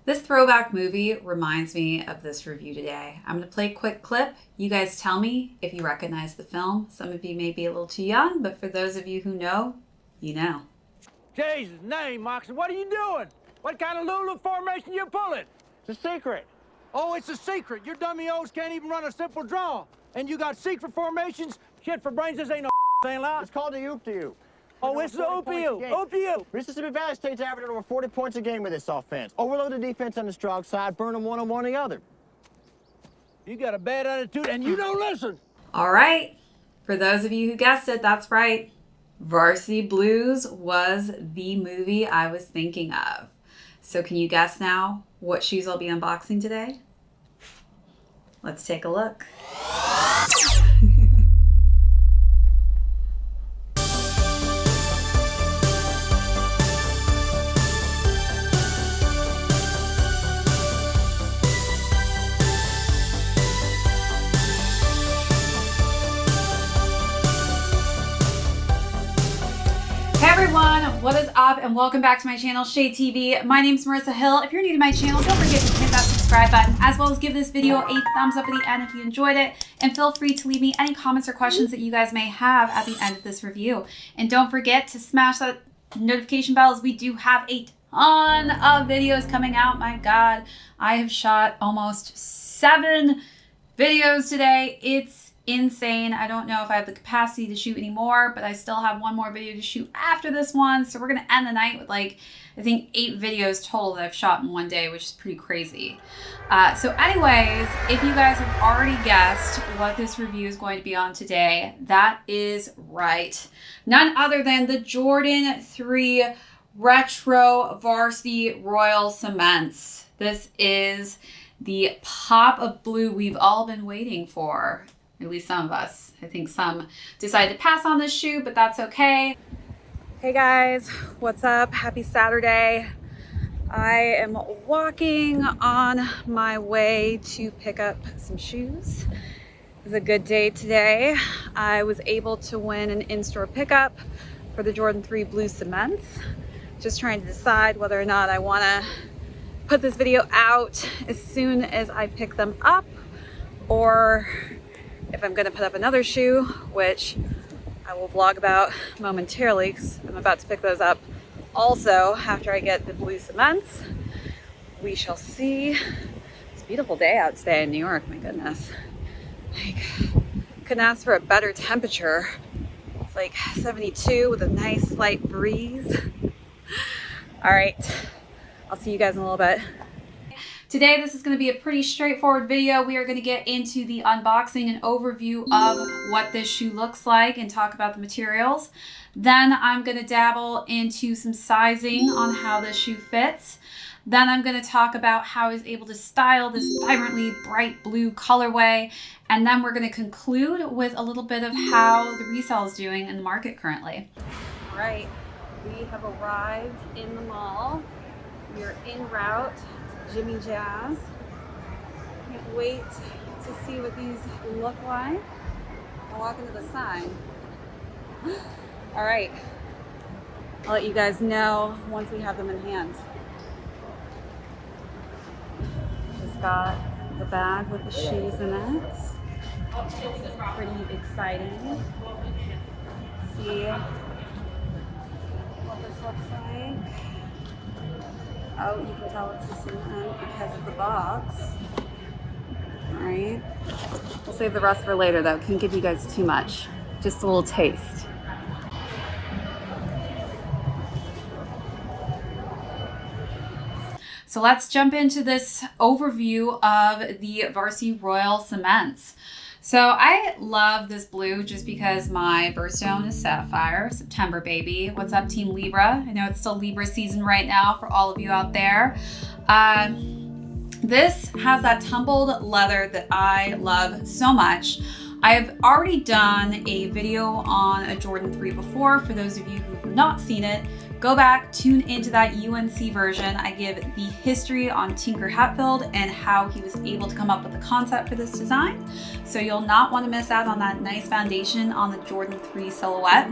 This throwback movie reminds me of this review today. I'm going to play a quick clip. You guys tell me if you recognize the film. Some of you may be a little too young, but for those of you who know, you know. Jesus' name, Moxie, what are you doing? What kind of Lulu formation you pulling? It's a secret. Oh, it's a secret. Your dummy O's can't even run a simple draw. And you got secret formations? Shit for brains, this ain't no thing like. It's called the oop-de-oop. Oh, it's the oop-de-oop. Oop-de-oop. Mississippi Valley State's averaging over 40 points a game with this offense. Overload the defense on the strong side, burn them one on one or the other. You got a bad attitude and you don't listen. All right. For those of you who guessed it, that's right. Varsity Blues was the movie I was thinking of. So can you guess now what shoes I'll be unboxing today? Let's take a look. Hey everyone, what is up and welcome back to my channel, ShadeTV. My name's Marissa Hill. If you're new to my channel, don't forget to hit that subscribe button as well as give this video a thumbs up at the end if you enjoyed it. And feel free to leave me any comments or questions that you guys may have at the end of this review. And don't forget to smash that notification bell as we do have a ton of videos coming out. My God, I have shot almost 7 videos today. It's insane. I don't know if I have the capacity to shoot anymore, but I still have one more video to shoot after this one. So we're going to end the night with I think 8 videos total that I've shot in one day, which is pretty crazy. So anyways, if you guys have already guessed what this review is going to be on today, that is right. None other than the Jordan 3 Retro Varsity Royal Cements. This is the pop of blue we've all been waiting for. At least some of us. I think some decided to pass on this shoe, but that's okay. Hey guys, what's up? Happy Saturday. I am walking on my way to pick up some shoes. It's a good day today. I was able to win an in-store pickup for the Jordan 3 Blue Cements. Just trying to decide whether or not I want to put this video out as soon as I pick them up, or if I'm going to put up another shoe, which I will vlog about momentarily because I'm about to pick those up also after I get the blue cements. We shall see. It's a beautiful day out today in New York, my goodness. Couldn't ask for a better temperature. It's like 72 with a nice slight breeze. All right, I'll see you guys in a little bit. Today, this is going to be a pretty straightforward video. We are going to get into the unboxing and overview of what this shoe looks like and talk about the materials. Then I'm going to dabble into some sizing on how this shoe fits. Then I'm going to talk about how I was able to style this vibrantly bright blue colorway. And then we're going to conclude with a little bit of how the resale is doing in the market currently. All right, we have arrived in the mall. We are en route Jimmy Jazz. Can't wait to see what these look like. I'll walk into the sign. All right, I'll let you guys know once we have them in hand. Just got the bag with the shoes in it. Pretty exciting. See what this looks like. Oh, you can tell it's a cement because of the box. All right. We'll save the rest for later though. Can't give you guys too much. Just a little taste. So let's jump into this overview of the Varsity Royal Cements. So I love this blue just because my birthstone is Sapphire, September baby. What's up, Team Libra? I know it's still Libra season right now for all of you out there. This has that tumbled leather that I love so much. I've already done a video on a Jordan 3 before. For those of you who have not seen it, go back, tune into that UNC version. I give the history on Tinker Hatfield and how he was able to come up with the concept for this design. So you'll not want to miss out on that nice foundation on the Jordan 3 silhouette.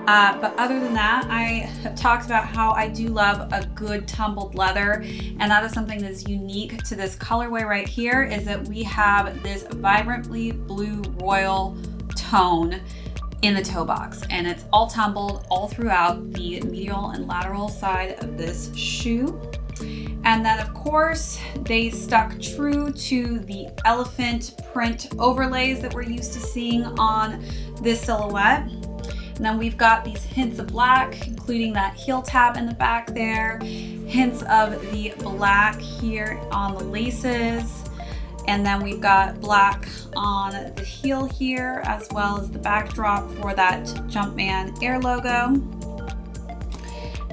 But other than that, I have talked about how I do love a good tumbled leather, and that is something that's unique to this colorway right here, is that we have this vibrantly blue royal tone in the toe box, and it's all tumbled all throughout the medial and lateral side of this shoe. And then of course, they stuck true to the elephant print overlays that we're used to seeing on this silhouette. And then we've got these hints of black, including that heel tab in the back there, hints of the black here on the laces. And then we've got black on the heel here, as well as the backdrop for that Jumpman Air logo.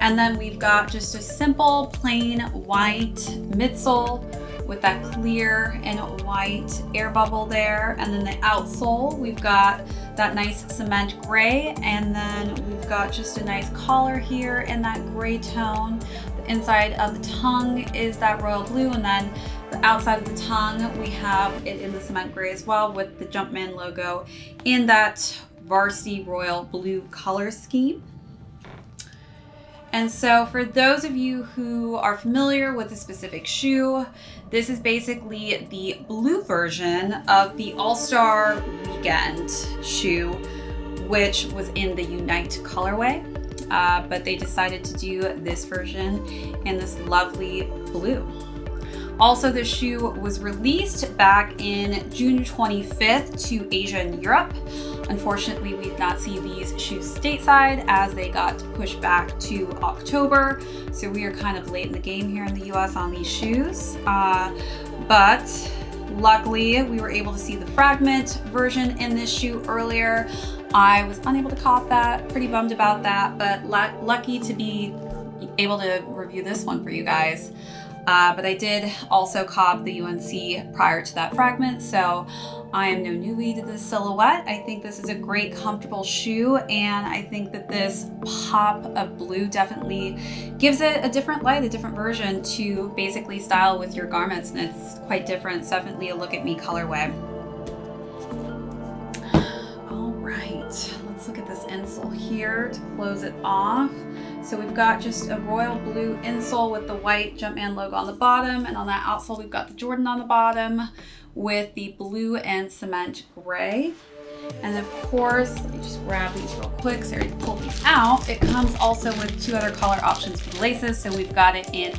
And then we've got just a simple plain white midsole with that clear and white air bubble there. And then the outsole, we've got that nice cement gray. And then we've got just a nice collar here in that gray tone. The inside of the tongue is that royal blue, and then the outside of the tongue, we have it in the cement gray as well, with the Jumpman logo in that Varsity royal blue color scheme. And so for those of you who are familiar with the specific shoe, this is basically the blue version of the All-Star Weekend shoe, which was in the Unite colorway. But they decided to do this version in this lovely blue. Also, the shoe was released back in June 25th to Asia and Europe. Unfortunately, we did not see these shoes stateside as they got pushed back to October. So we are kind of late in the game here in the US on these shoes. But luckily, we were able to see the Fragment version in this shoe earlier. I was unable to cop that, pretty bummed about that, but lucky to be able to review this one for you guys. But I did also cop the UNC prior to that Fragment, so I am no newbie to this silhouette. I think this is a great, comfortable shoe, and I think that this pop of blue definitely gives it a different light, a different version to basically style with your garments, and it's quite different. It's definitely a look at me colorway. All right, let's look at this insole here to close it off. So we've got just a royal blue insole with the white Jumpman logo on the bottom, and on that outsole we've got the Jordan on the bottom with the blue and cement gray. And of course, let me just grab these real quick so I can pull these out. It comes also with two other color options for the laces. So we've got it in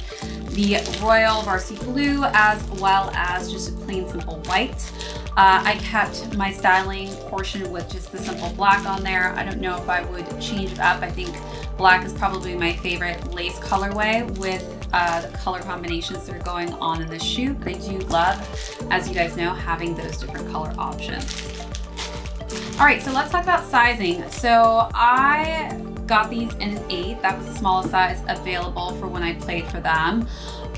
the royal Varsity blue as well as just a plain simple white. I kept my styling portion with just the simple black on there. I don't know if I would change it up. I think black is probably my favorite lace colorway with the color combinations that are going on in this shoe. But I do love, as you guys know, having those different color options. All right, so let's talk about sizing. So I got these in an 8. That was the smallest size available for when I played for them.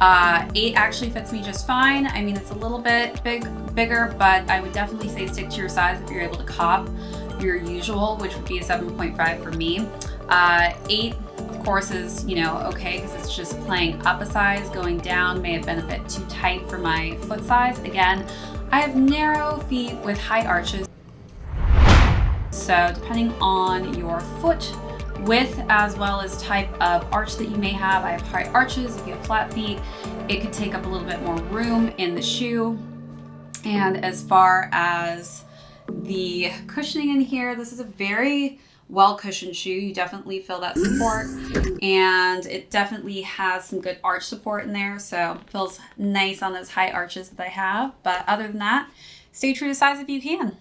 8 actually fits me just fine. I mean, it's a little bit bigger, but I would definitely say stick to your size if you're able to cop your usual, which would be a 7.5 for me. 8, of course, is, you know, okay, because it's just playing up a size. Going down may have been a bit too tight for my foot size. Again, I have narrow feet with high arches. So depending on your foot width as well as type of arch that you may have, I have high arches. If you have flat feet, it could take up a little bit more room in the shoe. And as far as the cushioning in here, this is a very well cushioned shoe. You definitely feel that support, and it definitely has some good arch support in there, so it feels nice on those high arches that I have. But other than that, stay true to size if you can.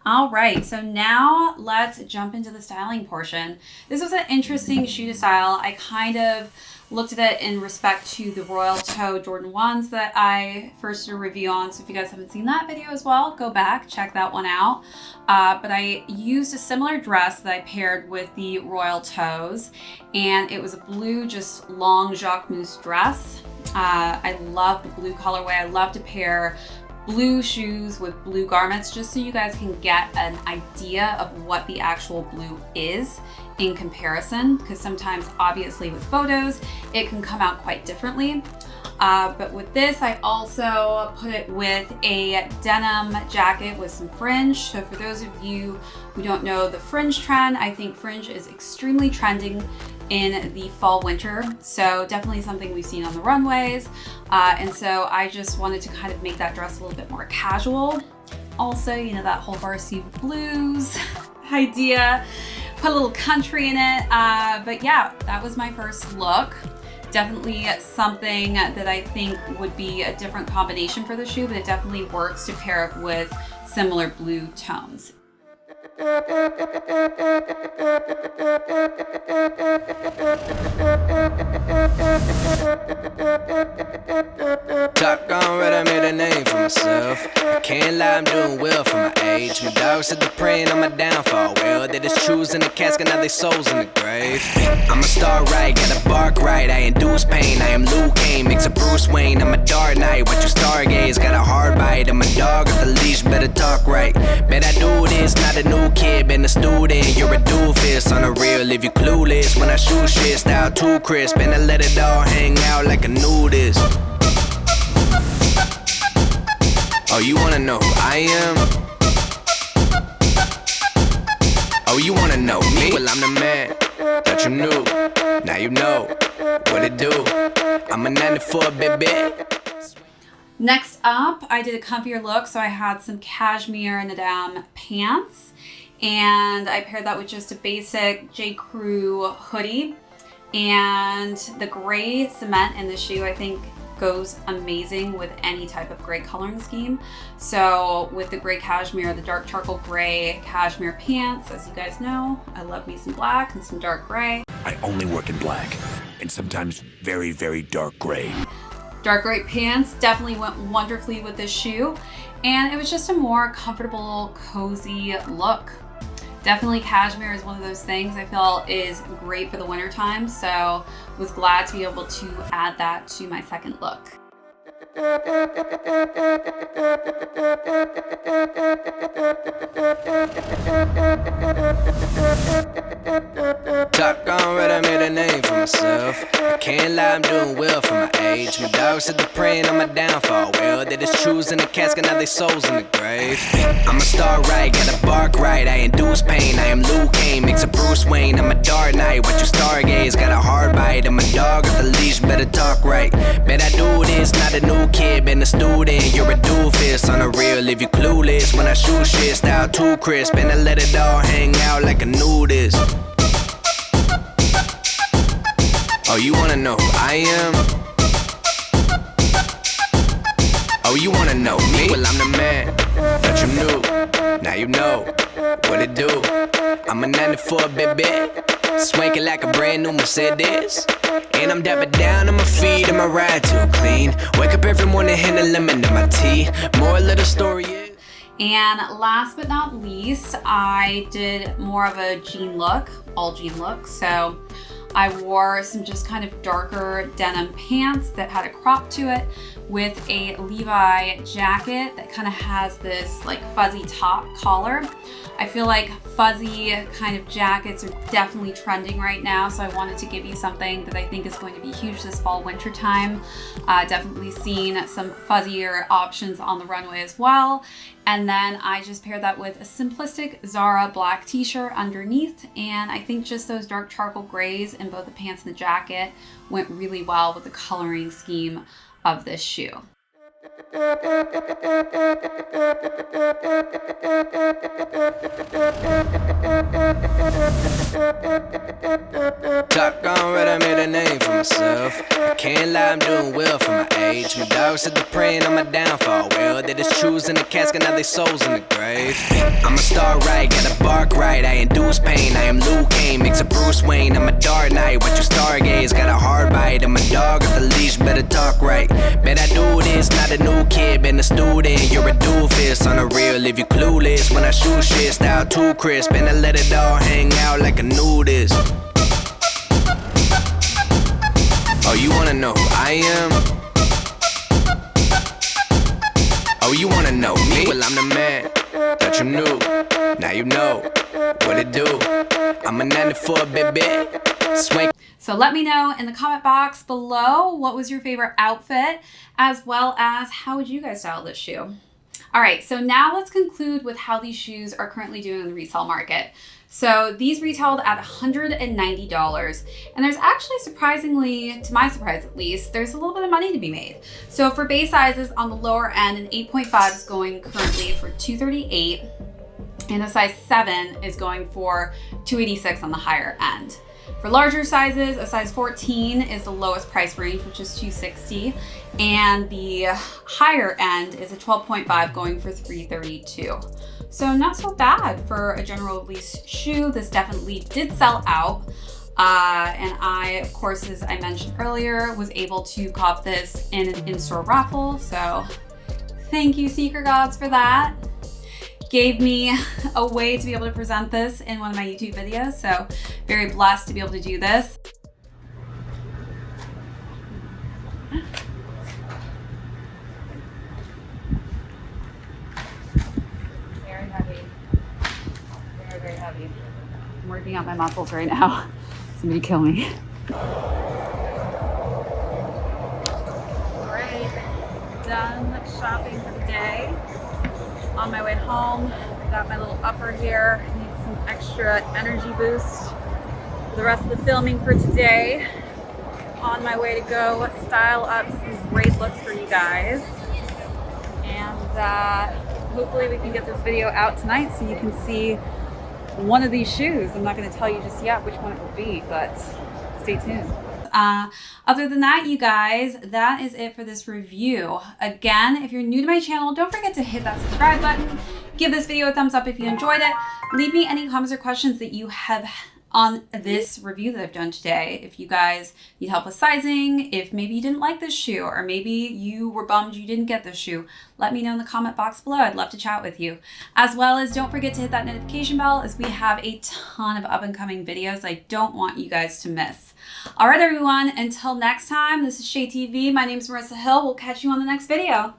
All right, so now let's jump into the styling portion. This was an interesting shoe to style. I kind of looked at it in respect to the Royal Toe Jordan 1s that I first did a review on. So if you guys haven't seen that video as well, go back, check that one out. But I used a similar dress that I paired with the Royal Toes, and it was a blue, just long Jacquemus dress. I love the blue colorway. I love to pair blue shoes with blue garments, just so you guys can get an idea of what the actual blue is in comparison, because sometimes obviously with photos it can come out quite differently. But with this, I also put it with a denim jacket with some fringe. So for those of you who don't know the fringe trend, I think fringe is extremely trending in the fall winter. So definitely something we've seen on the runways. And so I just wanted to kind of make that dress a little bit more casual. Also, you know, that whole Varsity blues idea, put a little country in it. But yeah, that was my first look. Definitely something that I think would be a different combination for the shoe, but it definitely works to pair up with similar blue tones. Top gone red, I made a name for myself. I can't lie, I'm doing well for my age. My dogs said they're praying on my downfall. Well, they just choose in the casket, now they souls in the grave. I'm a star right, gotta bark right. I induce pain, I am Luke Kane, mix a Bruce Wayne. I'm a dark knight, watch you stargaze. Got a hard bite, I'm a dog at the leash, better talk right. Bet I do this, not a new kid, been a student. You're a doofus, on the real, leave you clueless. When I shoot shit, style too crisp, and I let it all hang out like a nudist. Oh, you wanna know who I am? Oh, you wanna know me? Well, I'm the man that you knew. Now you know what it do. I'm a 94, baby. Next up, I did a comfier look. So I had some cashmere Nadam pants, and I paired that with just a basic J. Crew hoodie. And the gray cement in the shoe, I think, goes amazing with any type of gray coloring scheme. So with the gray cashmere, the dark charcoal gray cashmere pants, as you guys know, I love me some black and some dark gray. I only work in black, and sometimes very, very dark gray. Dark gray pants definitely went wonderfully with this shoe, and it was just a more comfortable, cozy look. Definitely cashmere is one of those things I feel is great for the winter time, so was glad to be able to add that to my second look. Top gone red, I made a name for myself. I can't lie, I'm doing well for my age. My dogs said they're praying on my downfall. Well, they just choose in the casket, now they souls in the grave. I'm a star right, gotta bark right. I induce pain, I am Luke Kane, mix a Bruce Wayne. I'm a dark knight, watch you stargaze. Got a hard bite, I'm a dog at the leash, better talk right. Bet I do this, not a new kid, been a student. You're a doofus, on the real, leave you clueless. When I shoot shit, style too crisp, and I let it all hang out like a nudist. Oh, you wanna know who I am? Oh, you wanna know me? Well, I'm the man that you knew. Now you know what it do. I'm a 94, baby. Swanking like a brand new Mercedes. And I'm dapping down on my feet and my ride too clean. Wake up every morning and a lemon in my tea. Moral of the story is. And last but not least, I did more of a jean look, all jean look. So I wore some just kind of darker denim pants that had a crop to it with a Levi jacket that kind of has this like fuzzy top collar. I feel like fuzzy kind of jackets are definitely trending right now, so I wanted to give you something that I think is going to be huge this fall winter time. Definitely seen some fuzzier options on the runway as well. And then I just paired that with a simplistic Zara black t-shirt underneath, and I think just those dark charcoal grays in both the pants and the jacket went really well with the coloring scheme of this shoe. Top gone red, I made a name for myself. Can't lie, I'm doing well for my age. My dogs said they're praying on my downfall. Well, they just choose in the casket, now they souls in the grave. I'm a star right, gotta bark right. I induce pain, I am Luke Kane, mix a Bruce Wayne. I'm a dark knight, watch you stargaze. Got a hard bite, I'm a dog at the leash, better talk right. Bet I do this, not a new kid, been a student. You're a doofus, on the real, leave you clueless. When I shoot shit, style too crisp, and I let it all hang out like a nudist. Oh, you wanna know who I am? Oh, you wanna know me? Well, I'm the man that you knew. Now you know what it do. I'm a 94, baby. Swank. So let me know in the comment box below what was your favorite outfit, as well as how would you guys style this shoe. All right, so now let's conclude with how these shoes are currently doing in the resale market. So these retailed at $190, and there's actually, surprisingly, to my surprise at least, there's a little bit of money to be made. So for base sizes on the lower end, an 8.5 is going currently for $238, and a size 7 is going for $286 on the higher end. For larger sizes, a size 14 is the lowest price range, which is $260, and the higher end is a 12.5 going for $332. So not so bad for a general release shoe. This definitely did sell out. And I, of course, as I mentioned earlier, was able to cop this in an in-store raffle. So thank you, Sneaker Gods, for that. Gave me a way to be able to present this in one of my YouTube videos. So very blessed to be able to do this. Very heavy. Very, very heavy. I'm working out my muscles right now. Somebody kill me. Alright, done shopping for the day. On my way home, got my little upper here. I need some extra energy boost for the rest of the filming for today. On my way to go style up some great looks for you guys. And hopefully we can get this video out tonight so you can see one of these shoes. I'm not going to tell you just yet which one it will be, but stay tuned. Other than that, you guys, that is it for this review. Again, if you're new to my channel, don't forget to hit that subscribe button. Give this video a thumbs up if you enjoyed it. Leave me any comments or questions that you have on this review that I've done today. If you guys need help with sizing, if maybe you didn't like this shoe, or maybe you were bummed you didn't get this shoe, let me know in the comment box below. I'd love to chat with you. As well as don't forget to hit that notification bell, as we have a ton of up and coming videos I don't want you guys to miss. All right, everyone, until next time, this is ShadeTV. My name is Marissa Hill. We'll catch you on the next video.